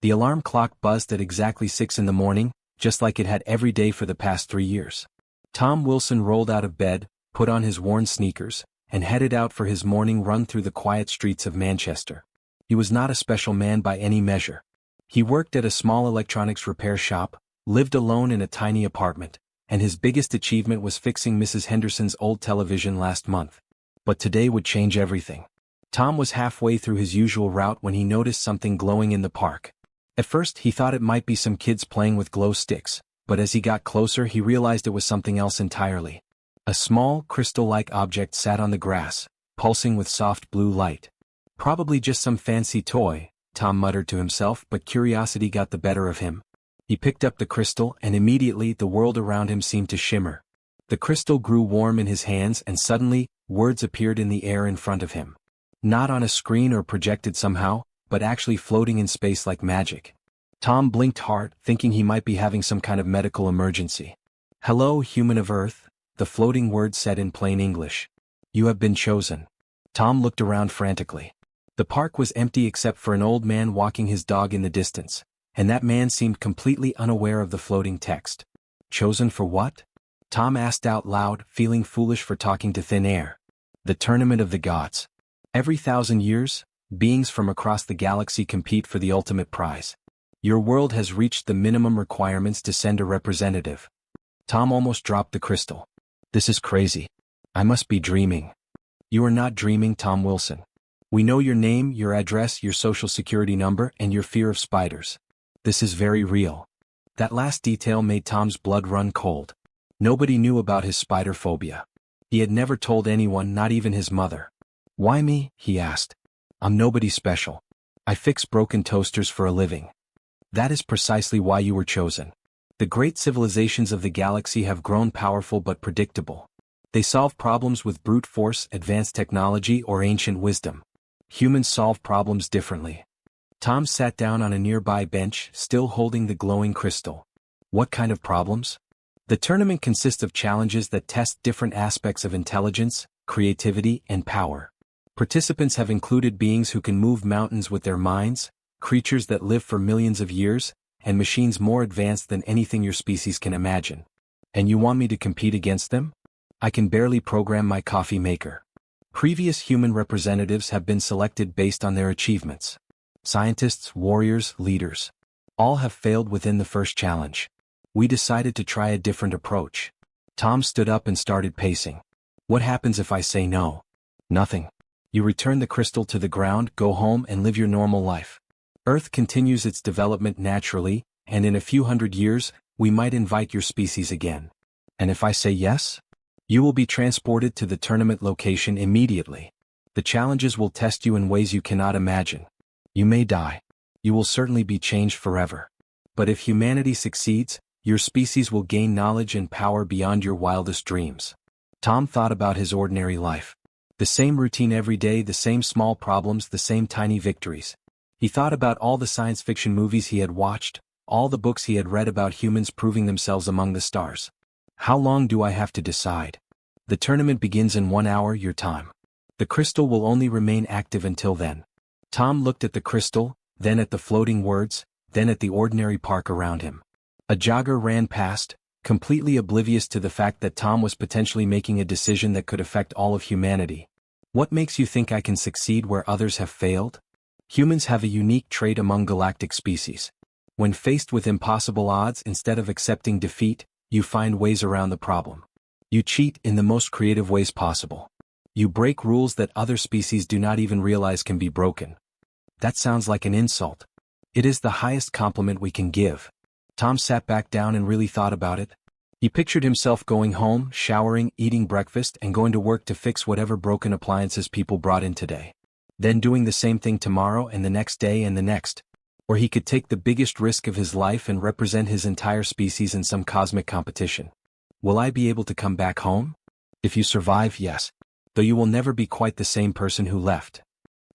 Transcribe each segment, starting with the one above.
The alarm clock buzzed at exactly 6 in the morning, just like it had every day for the past 3 years. Tom Wilson rolled out of bed, put on his worn sneakers, and headed out for his morning run through the quiet streets of Manchester. He was not a special man by any measure. He worked at a small electronics repair shop, lived alone in a tiny apartment, and his biggest achievement was fixing Mrs. Henderson's old television last month. But today would change everything. Tom was halfway through his usual route when he noticed something glowing in the park. At first he thought it might be some kids playing with glow sticks, but as he got closer he realized it was something else entirely. A small, crystal-like object sat on the grass, pulsing with soft blue light. Probably just some fancy toy, Tom muttered to himself, but curiosity got the better of him. He picked up the crystal and immediately the world around him seemed to shimmer. The crystal grew warm in his hands and suddenly, words appeared in the air in front of him. Not on a screen or projected somehow, but actually floating in space like magic. Tom blinked hard, thinking he might be having some kind of medical emergency. "Hello, human of Earth," the floating words said in plain English. "You have been chosen." Tom looked around frantically. The park was empty except for an old man walking his dog in the distance, and that man seemed completely unaware of the floating text. Chosen for what? Tom asked out loud, feeling foolish for talking to thin air. The Tournament of the Gods. Every 1,000 years, beings from across the galaxy compete for the ultimate prize. Your world has reached the minimum requirements to send a representative. Tom almost dropped the crystal. This is crazy. I must be dreaming. You are not dreaming, Tom Wilson. We know your name, your address, your social security number, and your fear of spiders. This is very real. That last detail made Tom's blood run cold. Nobody knew about his spider phobia. He had never told anyone, not even his mother. Why me? He asked. I'm nobody special. I fix broken toasters for a living. That is precisely why you were chosen. The great civilizations of the galaxy have grown powerful but predictable. They solve problems with brute force, advanced technology, or ancient wisdom. Humans solve problems differently. Tom sat down on a nearby bench, still holding the glowing crystal. What kind of problems? The tournament consists of challenges that test different aspects of intelligence, creativity, and power. Participants have included beings who can move mountains with their minds, creatures that live for millions of years, and machines more advanced than anything your species can imagine. And you want me to compete against them? I can barely program my coffee maker. Previous human representatives have been selected based on their achievements. Scientists, warriors, leaders. All have failed within the first challenge. We decided to try a different approach. Tom stood up and started pacing. What happens if I say no? Nothing. You return the crystal to the ground, go home, and live your normal life. Earth continues its development naturally, and in a few hundred years, we might invite your species again. And if I say yes? You will be transported to the tournament location immediately. The challenges will test you in ways you cannot imagine. You may die. You will certainly be changed forever. But if humanity succeeds, your species will gain knowledge and power beyond your wildest dreams. Tom thought about his ordinary life. The same routine every day, the same small problems, the same tiny victories. He thought about all the science fiction movies he had watched, all the books he had read about humans proving themselves among the stars. How long do I have to decide? The tournament begins in 1 hour your time. The crystal will only remain active until then. Tom looked at the crystal, then at the floating words, then at the ordinary park around him. A jogger ran past, completely oblivious to the fact that Tom was potentially making a decision that could affect all of humanity. What makes you think I can succeed where others have failed? Humans have a unique trait among galactic species. When faced with impossible odds, instead of accepting defeat, you find ways around the problem. You cheat in the most creative ways possible. You break rules that other species do not even realize can be broken. That sounds like an insult. It is the highest compliment we can give. Tom sat back down and really thought about it. He pictured himself going home, showering, eating breakfast, and going to work to fix whatever broken appliances people brought in today. Then doing the same thing tomorrow and the next day and the next. Or he could take the biggest risk of his life and represent his entire species in some cosmic competition. Will I be able to come back home? If you survive, yes. Though you will never be quite the same person who left.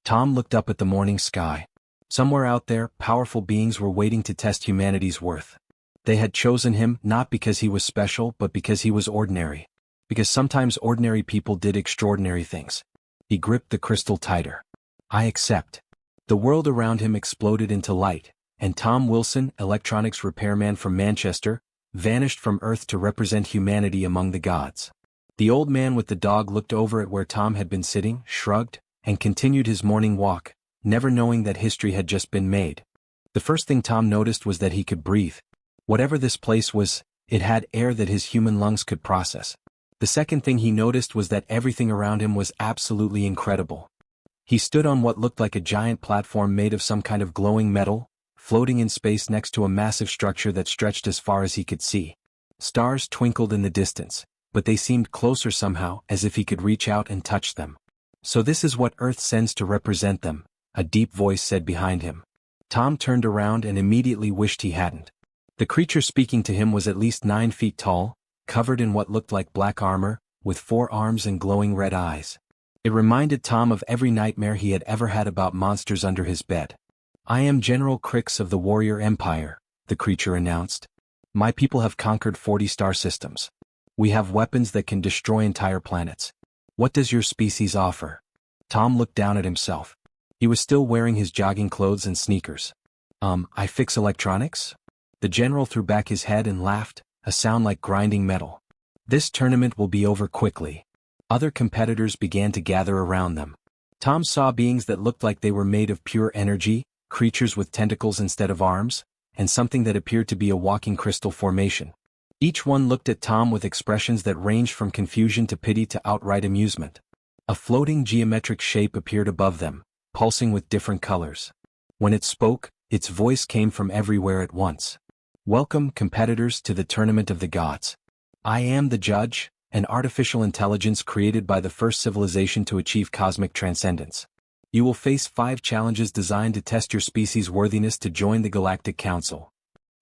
Tom looked up at the morning sky. Somewhere out there, powerful beings were waiting to test humanity's worth. They had chosen him not because he was special but because he was ordinary. Because sometimes ordinary people did extraordinary things. He gripped the crystal tighter. I accept. The world around him exploded into light, and Tom Wilson, electronics repairman from Manchester, vanished from Earth to represent humanity among the gods. The old man with the dog looked over at where Tom had been sitting, shrugged, and continued his morning walk, never knowing that history had just been made. The first thing Tom noticed was that he could breathe. Whatever this place was, it had air that his human lungs could process. The second thing he noticed was that everything around him was absolutely incredible. He stood on what looked like a giant platform made of some kind of glowing metal, floating in space next to a massive structure that stretched as far as he could see. Stars twinkled in the distance, but they seemed closer somehow, as if he could reach out and touch them. "So this is what Earth sends to represent them," a deep voice said behind him. Tom turned around and immediately wished he hadn't. The creature speaking to him was at least 9 feet tall, covered in what looked like black armor, with 4 arms and glowing red eyes. It reminded Tom of every nightmare he had ever had about monsters under his bed. "I am General Crix of the Warrior Empire," the creature announced. "My people have conquered 40 star systems. We have weapons that can destroy entire planets. What does your species offer?" Tom looked down at himself. He was still wearing his jogging clothes and sneakers. I fix electronics?" The general threw back his head and laughed, a sound like grinding metal. "This tournament will be over quickly." Other competitors began to gather around them. Tom saw beings that looked like they were made of pure energy, creatures with tentacles instead of arms, and something that appeared to be a walking crystal formation. Each one looked at Tom with expressions that ranged from confusion to pity to outright amusement. A floating geometric shape appeared above them, pulsing with different colors. When it spoke, its voice came from everywhere at once. "Welcome, competitors, to the Tournament of the Gods. I am the judge, an artificial intelligence created by the first civilization to achieve cosmic transcendence. You will face 5 challenges designed to test your species' worthiness to join the Galactic Council."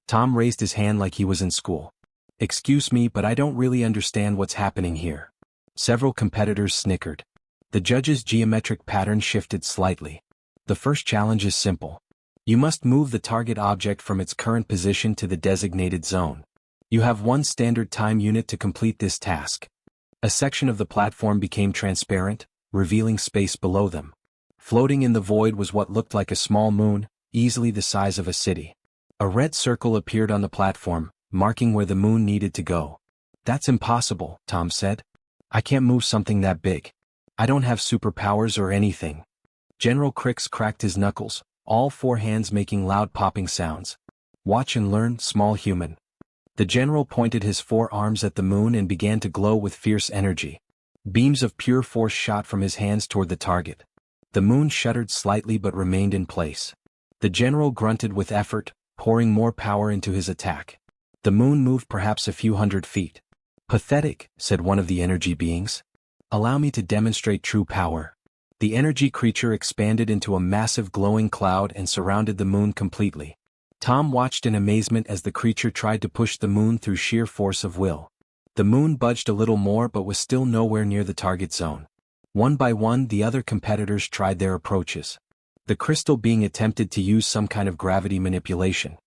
Tom raised his hand like he was in school. "Excuse me, but I don't really understand what's happening here." Several competitors snickered. The judge's geometric pattern shifted slightly. "The first challenge is simple. You must move the target object from its current position to the designated zone. You have 1 standard time unit to complete this task." A section of the platform became transparent, revealing space below them. Floating in the void was what looked like a small moon, easily the size of a city. A red circle appeared on the platform, marking where the moon needed to go. "That's impossible," Tom said. "I can't move something that big. I don't have superpowers or anything." General Crix cracked his knuckles, all 4 hands making loud popping sounds. "Watch and learn, small human." The general pointed his 4 arms at the moon and began to glow with fierce energy. Beams of pure force shot from his hands toward the target. The moon shuddered slightly but remained in place. The general grunted with effort, pouring more power into his attack. The moon moved perhaps a few hundred feet. "Pathetic," said one of the energy beings. "Allow me to demonstrate true power." The energy creature expanded into a massive glowing cloud and surrounded the moon completely. Tom watched in amazement as the creature tried to push the moon through sheer force of will. The moon budged a little more but was still nowhere near the target zone. One by one, the other competitors tried their approaches. The crystal being attempted to use some kind of gravity manipulation.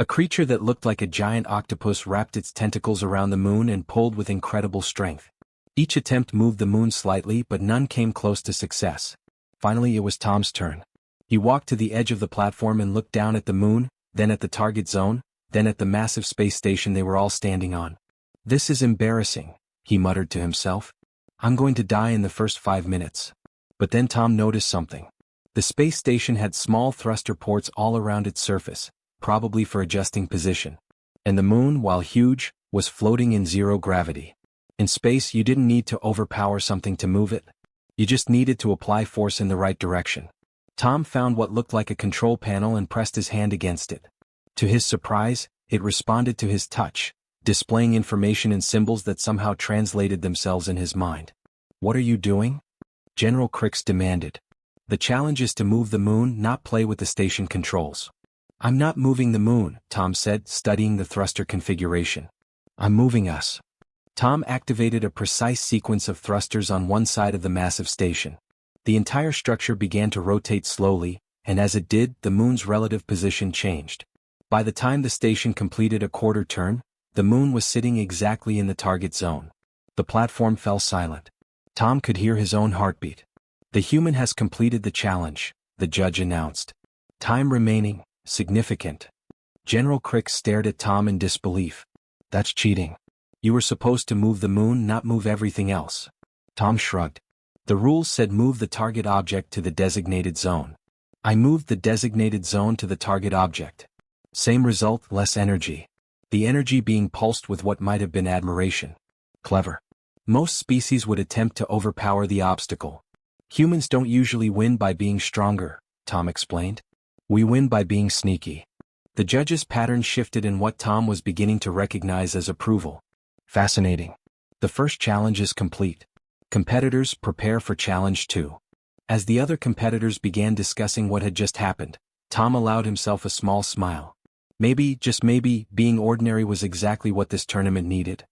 A creature that looked like a giant octopus wrapped its tentacles around the moon and pulled with incredible strength. Each attempt moved the moon slightly, but none came close to success. Finally, it was Tom's turn. He walked to the edge of the platform and looked down at the moon, then at the target zone, then at the massive space station they were all standing on. "This is embarrassing," he muttered to himself. "I'm going to die in the first 5 minutes." But then Tom noticed something. The space station had small thruster ports all around its surface, probably for adjusting position. And the moon, while huge, was floating in 0 gravity. In space, you didn't need to overpower something to move it. You just needed to apply force in the right direction. Tom found what looked like a control panel and pressed his hand against it. To his surprise, it responded to his touch, displaying information and symbols that somehow translated themselves in his mind. "What are you doing?" General Crix demanded. "The challenge is to move the moon, not play with the station controls." "I'm not moving the moon," Tom said, studying the thruster configuration. "I'm moving us." Tom activated a precise sequence of thrusters on one side of the massive station. The entire structure began to rotate slowly, and as it did, the moon's relative position changed. By the time the station completed a quarter turn, the moon was sitting exactly in the target zone. The platform fell silent. Tom could hear his own heartbeat. "The human has completed the challenge," the judge announced. "Time remaining, Significant. General Crick stared at Tom in disbelief. That's cheating. You were supposed to move the moon, not move everything else. Tom shrugged. The rules said move the target object to the designated zone. I moved the designated zone to the target object. Same result, less energy. The energy being pulsed with what might have been admiration. Clever. Most species would attempt to overpower the obstacle. Humans don't usually win by being stronger, Tom explained. We win by being sneaky. The judge's pattern shifted in what Tom was beginning to recognize as approval. Fascinating. The first challenge is complete. Competitors, prepare for challenge 2. As the other competitors began discussing what had just happened, Tom allowed himself a small smile. Maybe, just maybe, being ordinary was exactly what this tournament needed.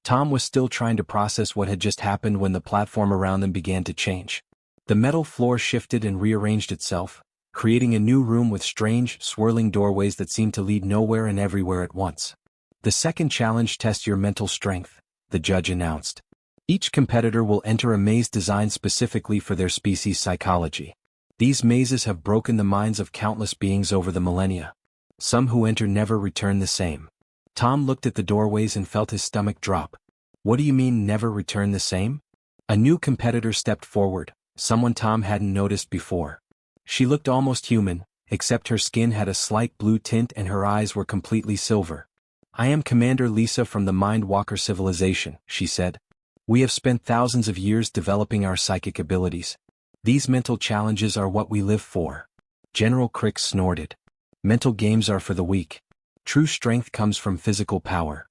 Tom was still trying to process what had just happened when the platform around them began to change. The metal floor shifted and rearranged itself, creating a new room with strange, swirling doorways that seemed to lead nowhere and everywhere at once. The second challenge tests your mental strength, the judge announced. Each competitor will enter a maze designed specifically for their species' psychology. These mazes have broken the minds of countless beings over the millennia. Some who enter never return the same. Tom looked at the doorways and felt his stomach drop. What do you mean, never return the same? A new competitor stepped forward, someone Tom hadn't noticed before. She looked almost human, except her skin had a slight blue tint and her eyes were completely silver. I am Commander Lisa from the Mindwalker civilization, she said. We have spent thousands of years developing our psychic abilities. These mental challenges are what we live for. General Crick snorted. Mental games are for the weak. True strength comes from physical power.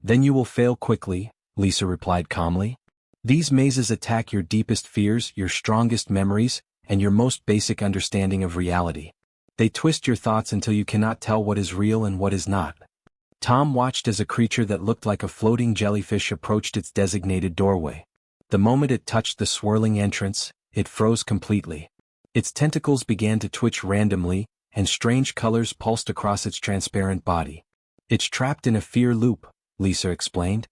Then you will fail quickly, Lisa replied calmly. These mazes attack your deepest fears, your strongest memories, and your most basic understanding of reality. They twist your thoughts until you cannot tell what is real and what is not. Tom watched as a creature that looked like a floating jellyfish approached its designated doorway. The moment it touched the swirling entrance, it froze completely. Its tentacles began to twitch randomly, and strange colors pulsed across its transparent body. It's trapped in a fear loop, Lisa explained.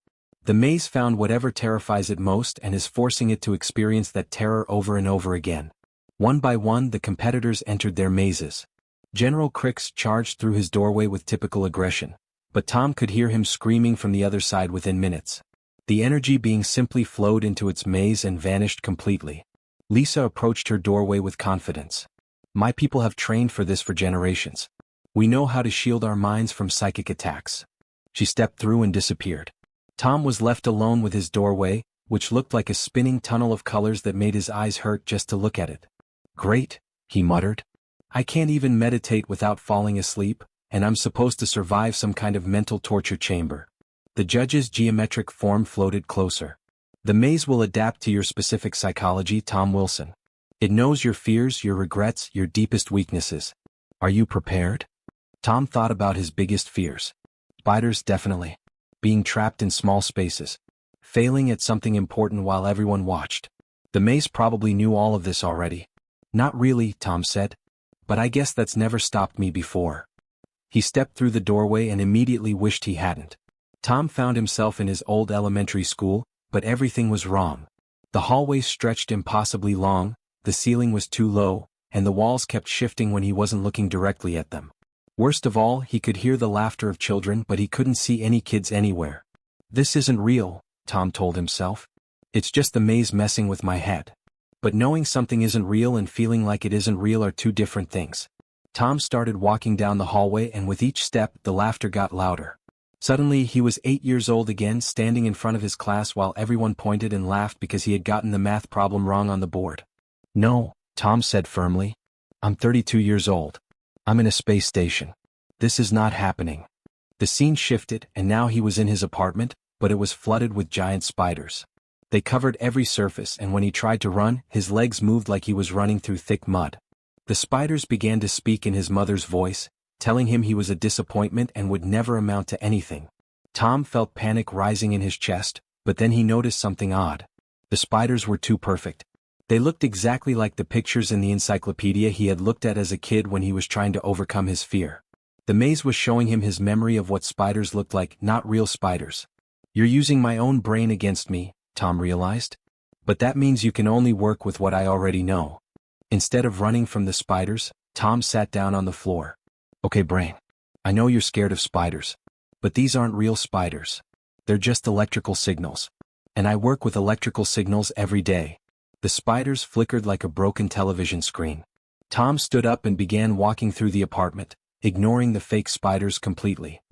The maze found whatever terrifies it most and is forcing it to experience that terror over and over again. One by one, the competitors entered their mazes. General Cricks charged through his doorway with typical aggression, but Tom could hear him screaming from the other side within minutes. The energy being simply flowed into its maze and vanished completely. Lisa approached her doorway with confidence. My people have trained for this for generations. We know how to shield our minds from psychic attacks. She stepped through and disappeared. Tom was left alone with his doorway, which looked like a spinning tunnel of colors that made his eyes hurt just to look at it. Great, he muttered. I can't even meditate without falling asleep, and I'm supposed to survive some kind of mental torture chamber. The judge's geometric form floated closer. The maze will adapt to your specific psychology, Tom Wilson. It knows your fears, your regrets, your deepest weaknesses. Are you prepared? Tom thought about his biggest fears. Spiders, definitely. Being trapped in small spaces. Failing at something important while everyone watched. The maze probably knew all of this already. Not really, Tom said. But I guess that's never stopped me before. He stepped through the doorway and immediately wished he hadn't. Tom found himself in his old elementary school, but everything was wrong. The hallways stretched impossibly long, the ceiling was too low, and the walls kept shifting when he wasn't looking directly at them. Worst of all, he could hear the laughter of children, but he couldn't see any kids anywhere. This isn't real, Tom told himself. It's just the maze messing with my head. But knowing something isn't real and feeling like it isn't real are two different things. Tom started walking down the hallway, and with each step, the laughter got louder. Suddenly, he was 8 years old again, standing in front of his class while everyone pointed and laughed because he had gotten the math problem wrong on the board. No, Tom said firmly. I'm 32 years old. I'm in a space station. This is not happening. The scene shifted, and now he was in his apartment, but it was flooded with giant spiders. They covered every surface, and when he tried to run, his legs moved like he was running through thick mud. The spiders began to speak in his mother's voice, telling him he was a disappointment and would never amount to anything. Tom felt panic rising in his chest, but then he noticed something odd. The spiders were too perfect. They looked exactly like the pictures in the encyclopedia he had looked at as a kid when he was trying to overcome his fear. The maze was showing him his memory of what spiders looked like, not real spiders. You're using my own brain against me, Tom realized. But that means you can only work with what I already know. Instead of running from the spiders, Tom sat down on the floor. Okay, brain. I know you're scared of spiders. But these aren't real spiders. They're just electrical signals. And I work with electrical signals every day. The spiders flickered like a broken television screen. Tom stood up and began walking through the apartment, ignoring the fake spiders completely.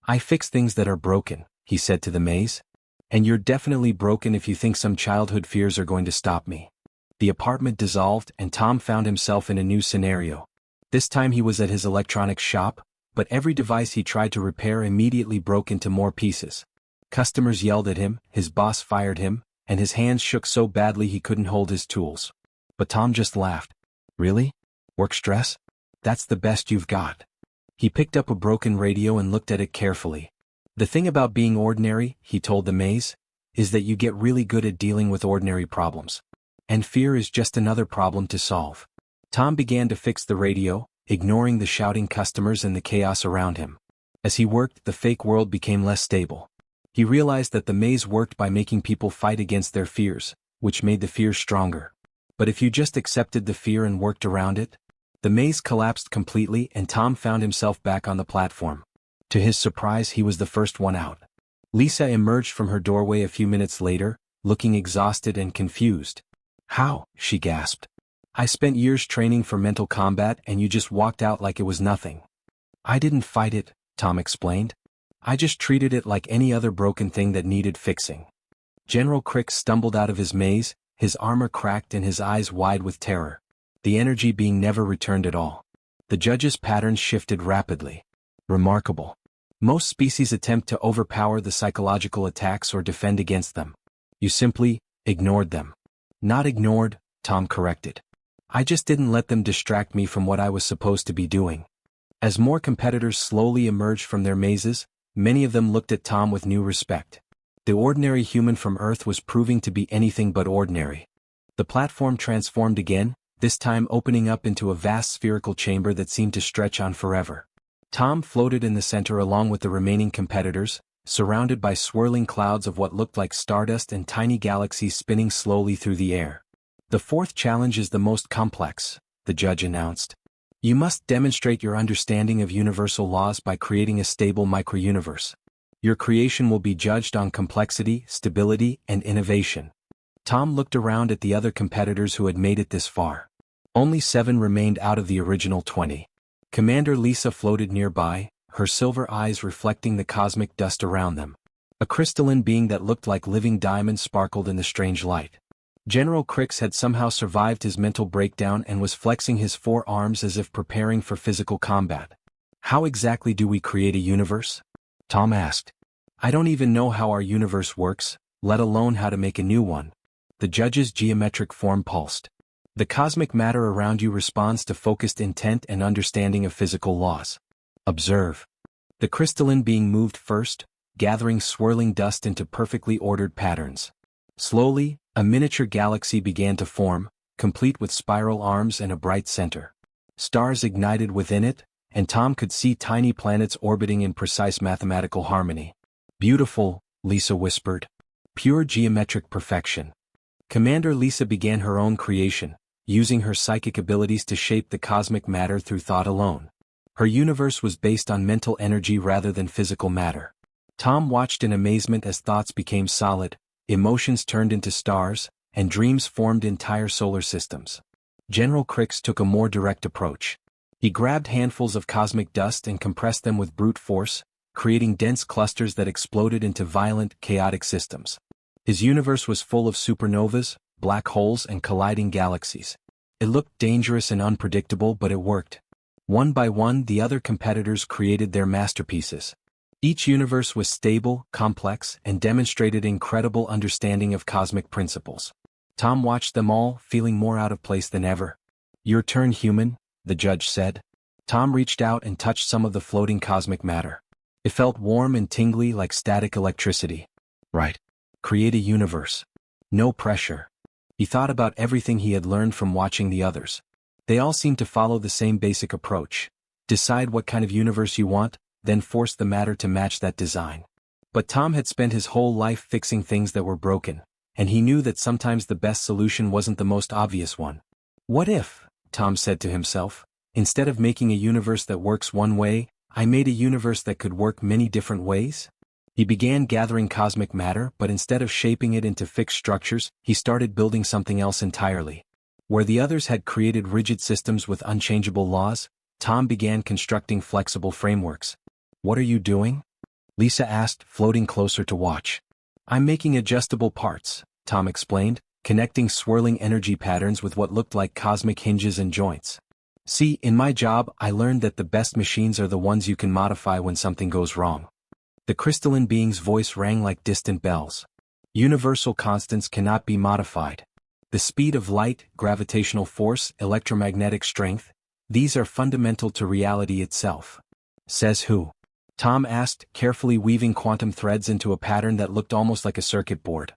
I fix things that are broken, he said to the maze. And you're definitely broken if you think some childhood fears are going to stop me. The apartment dissolved and Tom found himself in a new scenario. This time he was at his electronics shop, but every device he tried to repair immediately broke into more pieces. Customers yelled at him, his boss fired him, and his hands shook so badly he couldn't hold his tools. But Tom just laughed. Really? Work stress? That's the best you've got. He picked up a broken radio and looked at it carefully. The thing about being ordinary, he told the maze, is that you get really good at dealing with ordinary problems. And fear is just another problem to solve. Tom began to fix the radio, ignoring the shouting customers and the chaos around him. As he worked, the fake world became less stable. He realized that the maze worked by making people fight against their fears, which made the fears stronger. But if you just accepted the fear and worked around it, the maze collapsed completely and Tom found himself back on the platform. To his surprise, he was the first one out. Lisa emerged from her doorway a few minutes later, looking exhausted and confused. How? She gasped. I spent years training for mental combat and you just walked out like it was nothing. I didn't fight it, Tom explained. I just treated it like any other broken thing that needed fixing. General Crick stumbled out of his maze, his armor cracked and his eyes wide with terror. The energy being never returned at all. The judge's patterns shifted rapidly. Remarkable. Most species attempt to overpower the psychological attacks or defend against them. You simply ignored them. Not ignored, Tom corrected. I just didn't let them distract me from what I was supposed to be doing. As more competitors slowly emerged from their mazes, many of them looked at Tom with new respect. The ordinary human from Earth was proving to be anything but ordinary. The platform transformed again, this time opening up into a vast spherical chamber that seemed to stretch on forever. Tom floated in the center along with the remaining competitors, surrounded by swirling clouds of what looked like stardust and tiny galaxies spinning slowly through the air. The fourth challenge is the most complex, the judge announced. You must demonstrate your understanding of universal laws by creating a stable microuniverse. Your creation will be judged on complexity, stability, and innovation. Tom looked around at the other competitors who had made it this far. Only 7 remained out of the original 20. Commander Lisa floated nearby, her silver eyes reflecting the cosmic dust around them. A crystalline being that looked like living diamonds sparkled in the strange light. General Crix had somehow survived his mental breakdown and was flexing his 4 arms as if preparing for physical combat. How exactly do we create a universe? Tom asked. I don't even know how our universe works, let alone how to make a new one. The judge's geometric form pulsed. The cosmic matter around you responds to focused intent and understanding of physical laws. Observe. The crystalline being moved first, gathering swirling dust into perfectly ordered patterns. Slowly, a miniature galaxy began to form, complete with spiral arms and a bright center. Stars ignited within it, and Tom could see tiny planets orbiting in precise mathematical harmony. Beautiful, Lisa whispered. Pure geometric perfection. Commander Lisa began her own creation, using her psychic abilities to shape the cosmic matter through thought alone. Her universe was based on mental energy rather than physical matter. Tom watched in amazement as thoughts became solid, emotions turned into stars, and dreams formed entire solar systems. General Crix took a more direct approach. He grabbed handfuls of cosmic dust and compressed them with brute force, creating dense clusters that exploded into violent, chaotic systems. His universe was full of supernovas, black holes and colliding galaxies. It looked dangerous and unpredictable, but it worked. One by one, the other competitors created their masterpieces. Each universe was stable, complex, and demonstrated incredible understanding of cosmic principles. Tom watched them all, feeling more out of place than ever. Your turn, human, the judge said. Tom reached out and touched some of the floating cosmic matter. It felt warm and tingly like static electricity. Right. Create a universe. No pressure. He thought about everything he had learned from watching the others. They all seemed to follow the same basic approach. Decide what kind of universe you want, then force the matter to match that design. But Tom had spent his whole life fixing things that were broken, and he knew that sometimes the best solution wasn't the most obvious one. What if, Tom said to himself, Instead of making a universe that works one way, I made a universe that could work many different ways? He began gathering cosmic matter, but instead of shaping it into fixed structures, he started building something else entirely. Where the others had created rigid systems with unchangeable laws, Tom began constructing flexible frameworks. "What are you doing?" Lisa asked, floating closer to watch. "I'm making adjustable parts," Tom explained, connecting swirling energy patterns with what looked like cosmic hinges and joints. "See, in my job, I learned that the best machines are the ones you can modify when something goes wrong." The crystalline being's voice rang like distant bells. "Universal constants cannot be modified. The speed of light, gravitational force, electromagnetic strength, these are fundamental to reality itself." "Says who?" Tom asked, carefully weaving quantum threads into a pattern that looked almost like a circuit board.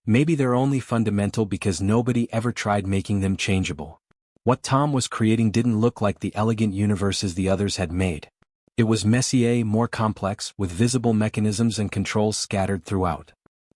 "Maybe they're only fundamental because nobody ever tried making them changeable." What Tom was creating didn't look like the elegant universes the others had made. It was messier, more complex, with visible mechanisms and controls scattered throughout.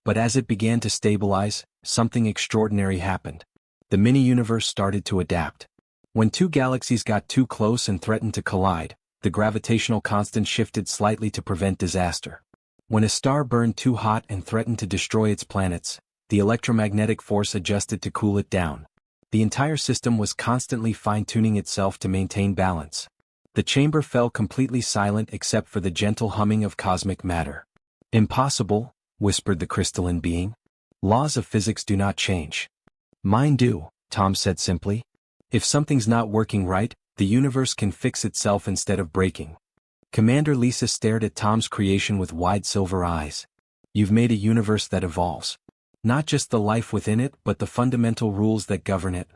But as it began to stabilize, something extraordinary happened. The mini-universe started to adapt. When two galaxies got too close and threatened to collide, the gravitational constant shifted slightly to prevent disaster. When a star burned too hot and threatened to destroy its planets, the electromagnetic force adjusted to cool it down. The entire system was constantly fine-tuning itself to maintain balance. The chamber fell completely silent except for the gentle humming of cosmic matter. "Impossible," whispered the crystalline being. "Laws of physics do not change." "Mine do," Tom said simply. "If something's not working right, the universe can fix itself instead of breaking." Commander Lisa stared at Tom's creation with wide silver eyes. "You've made a universe that evolves. Not just the life within it, but the fundamental rules that govern it."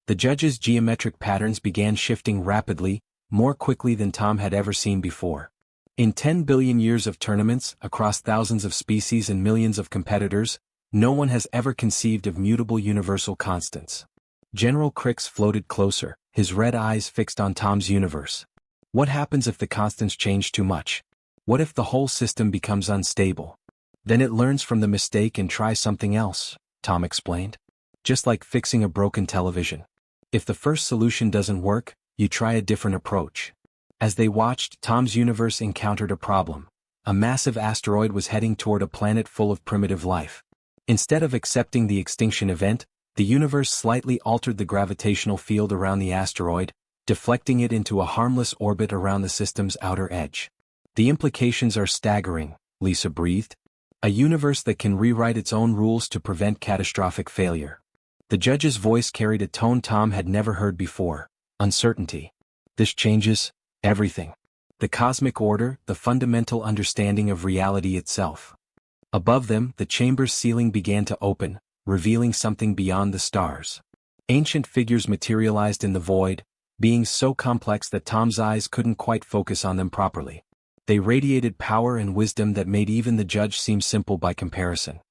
The judge's geometric patterns began shifting rapidly, more quickly than Tom had ever seen before. In 10 billion years of tournaments, across thousands of species and millions of competitors, no one has ever conceived of mutable universal constants. General Crix floated closer, his red eyes fixed on Tom's universe. "What happens if the constants change too much? What if the whole system becomes unstable?" "Then it learns from the mistake and tries something else," Tom explained. "Just like fixing a broken television. If the first solution doesn't work, you try a different approach." As they watched, Tom's universe encountered a problem. A massive asteroid was heading toward a planet full of primitive life. Instead of accepting the extinction event, the universe slightly altered the gravitational field around the asteroid, deflecting it into a harmless orbit around the system's outer edge. "The implications are staggering," Lisa breathed. "A universe that can rewrite its own rules to prevent catastrophic failure." The judge's voice carried a tone Tom had never heard before: uncertainty. "This changes everything. The cosmic order, the fundamental understanding of reality itself." Above them, the chamber's ceiling began to open, revealing something beyond the stars. Ancient figures materialized in the void, beings so complex that Tom's eyes couldn't quite focus on them properly. They radiated power and wisdom that made even the judge seem simple by comparison.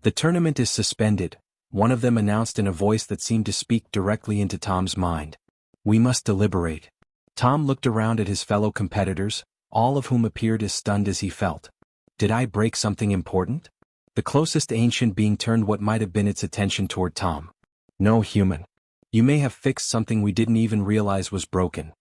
"The tournament is suspended," one of them announced in a voice that seemed to speak directly into Tom's mind. "We must deliberate." Tom looked around at his fellow competitors, all of whom appeared as stunned as he felt. "Did I break something important?" The closest ancient being turned what might have been its attention toward Tom. "No, human. You may have fixed something we didn't even realize was broken."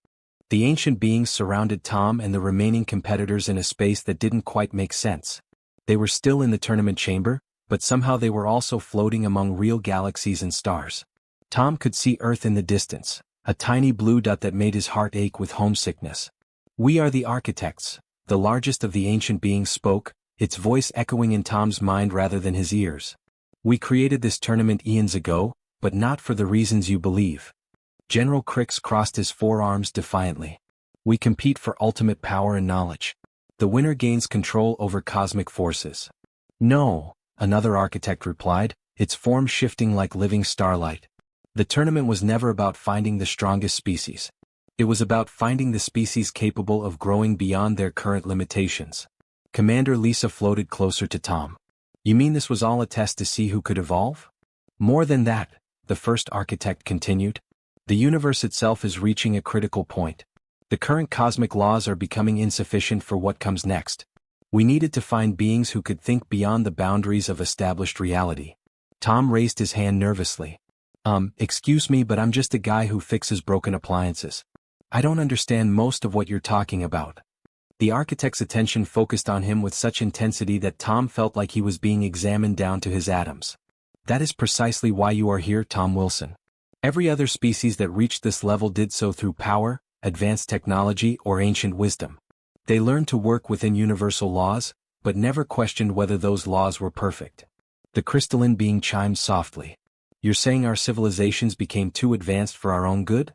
The ancient beings surrounded Tom and the remaining competitors in a space that didn't quite make sense. They were still in the tournament chamber, but somehow they were also floating among real galaxies and stars. Tom could see Earth in the distance, a tiny blue dot that made his heart ache with homesickness. "We are the architects," the largest of the ancient beings spoke, its voice echoing in Tom's mind rather than his ears. "We created this tournament eons ago, but not for the reasons you believe." General Crix crossed his forearms defiantly. "We compete for ultimate power and knowledge. The winner gains control over cosmic forces." "No," another architect replied, its form shifting like living starlight. "The tournament was never about finding the strongest species. It was about finding the species capable of growing beyond their current limitations." Commander Lisa floated closer to Tom. "You mean this was all a test to see who could evolve?" "More than that," the first architect continued. "The universe itself is reaching a critical point. The current cosmic laws are becoming insufficient for what comes next. We needed to find beings who could think beyond the boundaries of established reality." Tom raised his hand nervously. Excuse me, but I'm just a guy who fixes broken appliances." I don't understand most of what you're talking about. The architect's attention focused on him with such intensity that Tom felt like he was being examined down to his atoms. That is precisely why you are here, Tom Wilson. Every other species that reached this level did so through power, advanced technology, or ancient wisdom. They learned to work within universal laws, but never questioned whether those laws were perfect. The crystalline being chimed softly. You're saying our civilizations became too advanced for our own good?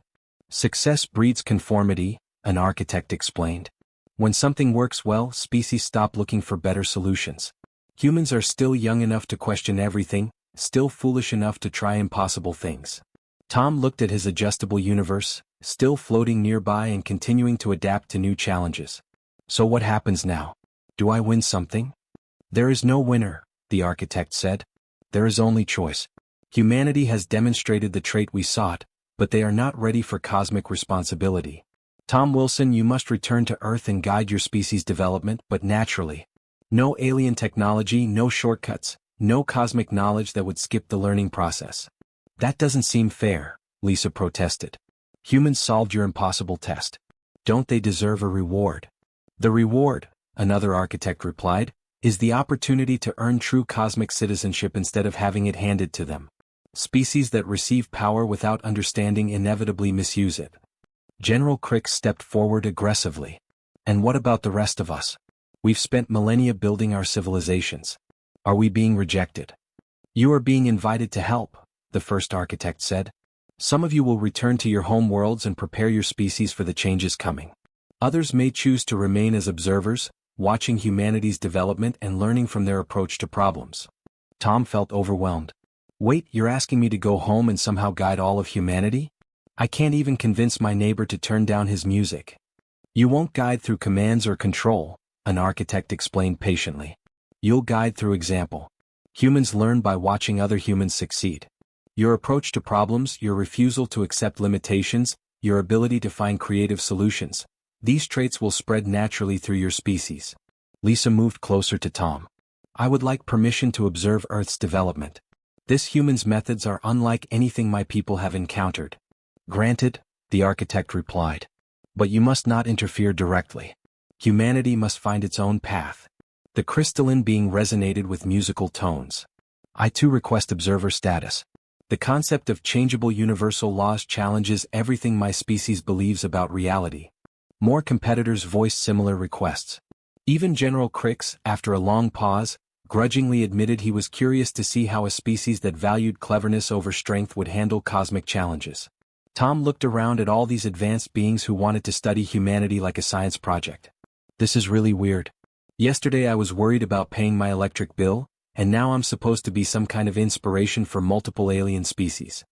Success breeds conformity, an architect explained. When something works well, species stop looking for better solutions. Humans are still young enough to question everything, still foolish enough to try impossible things. Tom looked at his adjustable universe, still floating nearby and continuing to adapt to new challenges. So what happens now? Do I win something? There is no winner, the architect said. There is only choice. Humanity has demonstrated the trait we sought, but they are not ready for cosmic responsibility. Tom Wilson, you must return to Earth and guide your species' development, but naturally. No alien technology, no shortcuts, no cosmic knowledge that would skip the learning process. That doesn't seem fair, Lisa protested. Humans solved your impossible test. Don't they deserve a reward? The reward, another architect replied, is the opportunity to earn true cosmic citizenship instead of having it handed to them. Species that receive power without understanding inevitably misuse it. General Crick stepped forward aggressively. And what about the rest of us? We've spent millennia building our civilizations. Are we being rejected? You are being invited to help, the first architect said. Some of you will return to your home worlds and prepare your species for the changes coming. Others may choose to remain as observers, watching humanity's development and learning from their approach to problems. Tom felt overwhelmed. Wait, you're asking me to go home and somehow guide all of humanity? I can't even convince my neighbor to turn down his music. You won't guide through commands or control, an architect explained patiently. You'll guide through example. Humans learn by watching other humans succeed. Your approach to problems, your refusal to accept limitations, your ability to find creative solutions, these traits will spread naturally through your species. Lisa moved closer to Tom. I would like permission to observe Earth's development. This human's methods are unlike anything my people have encountered. Granted, the architect replied. But you must not interfere directly. Humanity must find its own path. The crystalline being resonated with musical tones. I too request observer status. The concept of changeable universal laws challenges everything my species believes about reality. More competitors voiced similar requests. Even General Crix, after a long pause, grudgingly admitted he was curious to see how a species that valued cleverness over strength would handle cosmic challenges. Tom looked around at all these advanced beings who wanted to study humanity like a science project. This is really weird. Yesterday I was worried about paying my electric bill, and now I'm supposed to be some kind of inspiration for multiple alien species.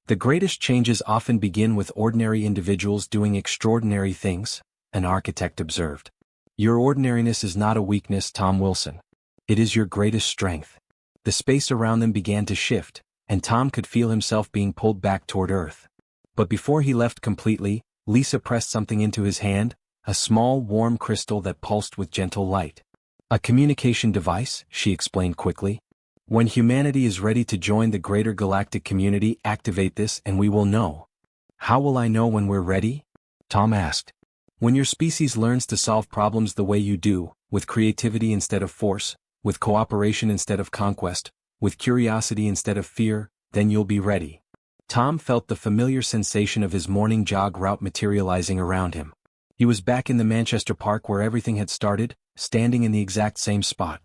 The greatest changes often begin with ordinary individuals doing extraordinary things, an architect observed. Your ordinariness is not a weakness, Tom Wilson. It is your greatest strength. The space around them began to shift, and Tom could feel himself being pulled back toward Earth. But before he left completely, Lisa pressed something into his hand, a small warm crystal that pulsed with gentle light. A communication device, she explained quickly. When humanity is ready to join the greater galactic community, activate this and we will know. How will I know when we're ready? Tom asked. When your species learns to solve problems the way you do, with creativity instead of force, with cooperation instead of conquest, with curiosity instead of fear, then you'll be ready. Tom felt the familiar sensation of his morning jog route materializing around him. He was back in the Manchester Park where everything had started, standing in the exact same spot.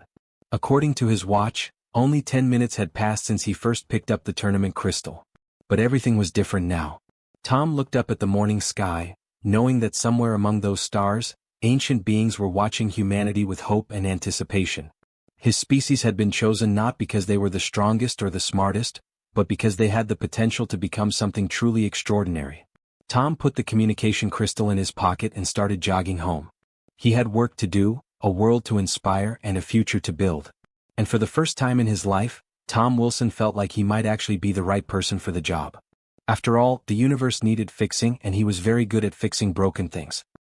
According to his watch, only 10 minutes had passed since he first picked up the tournament crystal. But everything was different now. Tom looked up at the morning sky, knowing that somewhere among those stars, ancient beings were watching humanity with hope and anticipation. His species had been chosen not because they were the strongest or the smartest, but because they had the potential to become something truly extraordinary. Tom put the communication crystal in his pocket and started jogging home. He had work to do, a world to inspire and a future to build. And for the first time in his life, Tom Wilson felt like he might actually be the right person for the job. After all, the universe needed fixing and he was very good at fixing broken things.